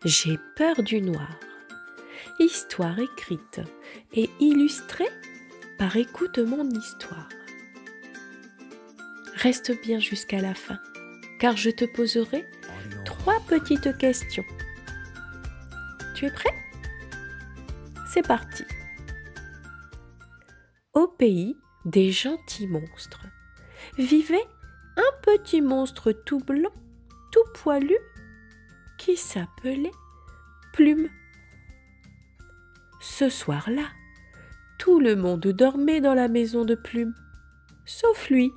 J'ai peur du noir. Histoire écrite et illustrée par Écoute mon histoire. Reste bien jusqu'à la fin, car je te poserai 3 petites questions. Tu es prêt? C'est parti. Au pays des gentils monstres, vivait un petit monstre tout blanc, tout poilu, qui s'appelait Plume. Ce soir-là, tout le monde dormait dans la maison de Plume, sauf lui.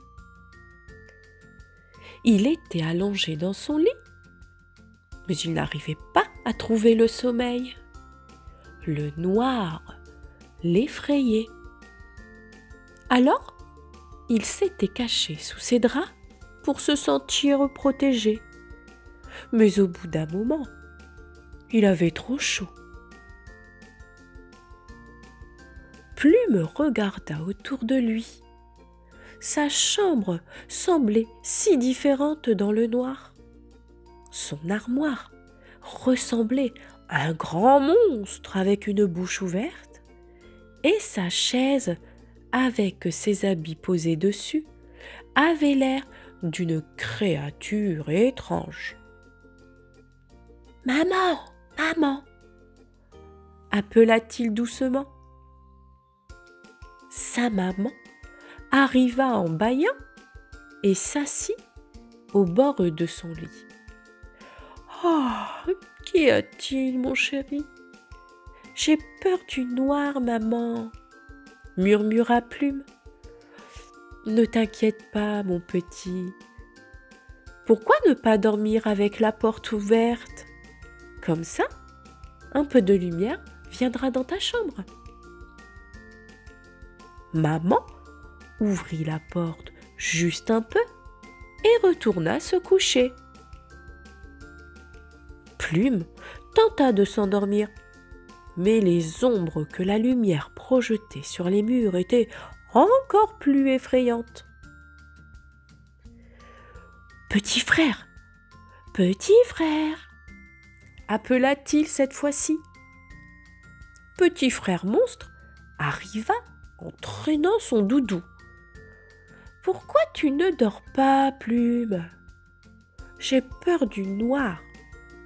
Il était allongé dans son lit, mais il n'arrivait pas à trouver le sommeil. Le noir l'effrayait. Alors, il s'était caché sous ses draps pour se sentir protégé. Mais au bout d'un moment, il avait trop chaud. Plume regarda autour de lui. Sa chambre semblait si différente dans le noir. Son armoire ressemblait à un grand monstre avec une bouche ouverte, et sa chaise, avec ses habits posés dessus, avait l'air d'une créature étrange. « Maman, maman !» appela-t-il doucement. Sa maman arriva en bâillant et s'assit au bord de son lit. « Oh, qu'y a-t-il, mon chéri? J'ai peur du noir, maman, » murmura Plume. « Ne t'inquiète pas, mon petit. Pourquoi ne pas dormir avec la porte ouverte? Comme ça, un peu de lumière viendra dans ta chambre. » Maman ouvrit la porte juste un peu et retourna se coucher. Plume tenta de s'endormir, mais les ombres que la lumière projetait sur les murs étaient encore plus effrayantes. « Petit frère, appela-t-il cette fois-ci. Petit frère monstre arriva en traînant son doudou. « Pourquoi tu ne dors pas, Plume? J'ai peur du noir, »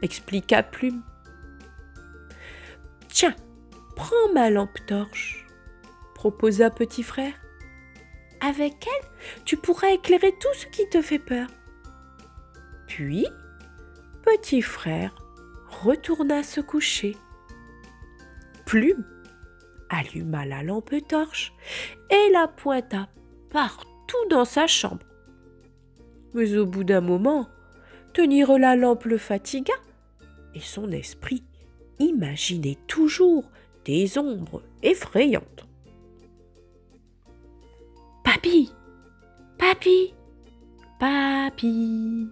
expliqua Plume. « Tiens, prends ma lampe torche, » proposa Petit frère. « Avec elle, tu pourras éclairer tout ce qui te fait peur. » Puis, Petit frère retourna se coucher. Plume alluma la lampe torche et la pointa partout dans sa chambre. Mais au bout d'un moment, tenir la lampe le fatigua et son esprit imaginait toujours des ombres effrayantes. « Papy, papy, papy !»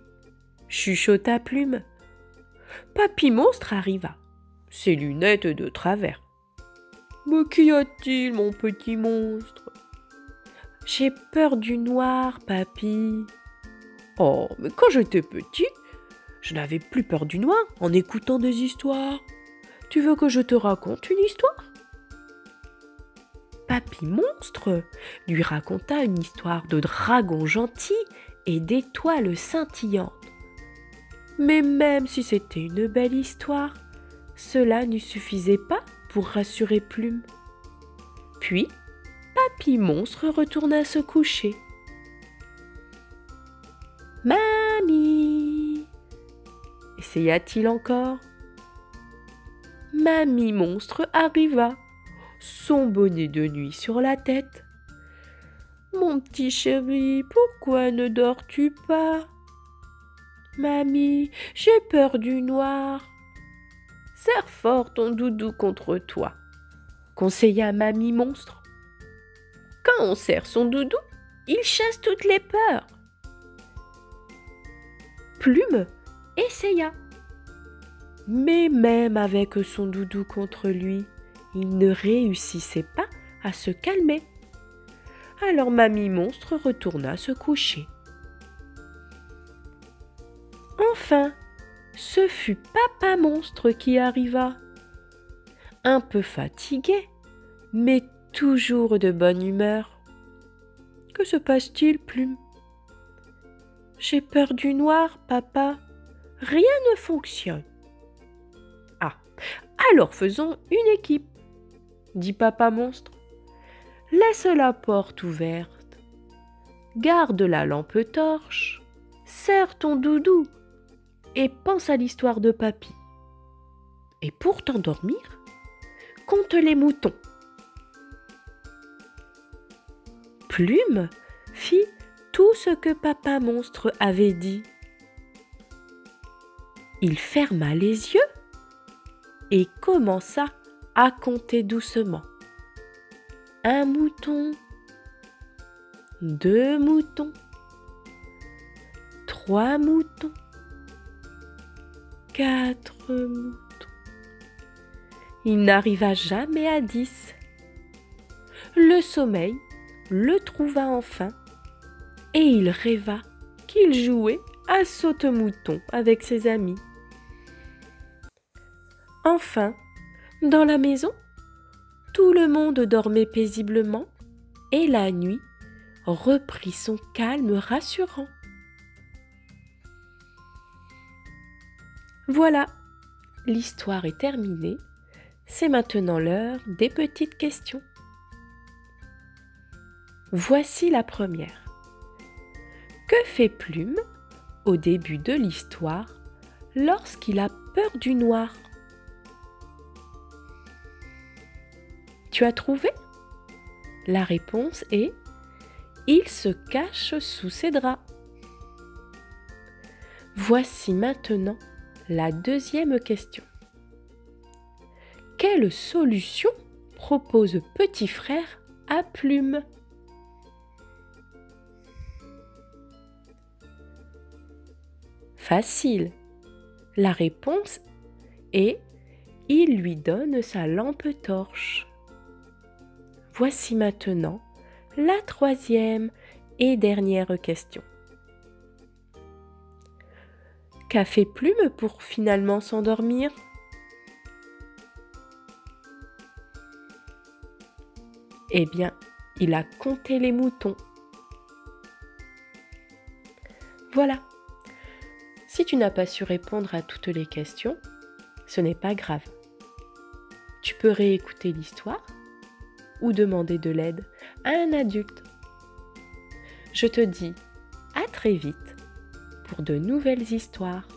chuchota Plume. Papy Monstre arriva, ses lunettes de travers. « Mais qu'y a-t-il, mon petit monstre? »« J'ai peur du noir, papy. »« Oh, mais quand j'étais petit, je n'avais plus peur du noir en écoutant des histoires. Tu veux que je te raconte une histoire? » Papy Monstre lui raconta une histoire de dragons gentils et d'étoiles scintillantes. Mais même si c'était une belle histoire, cela ne suffisait pas pour rassurer Plume. Puis, Papy Monstre retourna se coucher. « Mamie !» essaya-t-il encore. Mamie Monstre arriva, son bonnet de nuit sur la tête. « Mon petit chéri, pourquoi ne dors-tu pas? »« Mamie, j'ai peur du noir. »« Serre fort ton doudou contre toi, » conseilla Mamie Monstre. « Quand on serre son doudou, il chasse toutes les peurs. » Plume essaya. Mais même avec son doudou contre lui, il ne réussissait pas à se calmer. Alors Mamie Monstre retourna se coucher. Enfin, ce fut Papa Monstre qui arriva. Un peu fatigué, mais toujours de bonne humeur. « Que se passe-t-il, Plume ?»« J'ai peur du noir, papa. Rien ne fonctionne. »« Ah, alors faisons une équipe, » dit Papa Monstre. « Laisse la porte ouverte. Garde la lampe torche. Serre ton doudou et pense à l'histoire de Papy. Et pour t'endormir, compte les moutons. » Plume fit tout ce que Papa Monstre avait dit. Il ferma les yeux et commença à compter doucement. 1 mouton, 2 moutons, 3 moutons, 4 moutons. Il n'arriva jamais à 10. Le sommeil le trouva enfin et il rêva qu'il jouait à saute-mouton avec ses amis. Enfin, dans la maison, tout le monde dormait paisiblement et la nuit reprit son calme rassurant. Voilà, l'histoire est terminée. C'est maintenant l'heure des petites questions. Voici la première. Que fait Plume au début de l'histoire lorsqu'il a peur du noir? Tu as trouvé? La réponse est « Il se cache sous ses draps ». Voici maintenant la deuxième question. Quelle solution propose Petit Frère à Plume? Facile. La réponse est « Il lui donne sa lampe torche ». Voici maintenant la troisième et dernière question. Qu'a fait Plume pour finalement s'endormir? Eh bien, il a compté les moutons. Voilà. Si tu n'as pas su répondre à toutes les questions, ce n'est pas grave. Tu peux réécouter l'histoire ou demander de l'aide à un adulte. Je te dis à très vite pour de nouvelles histoires.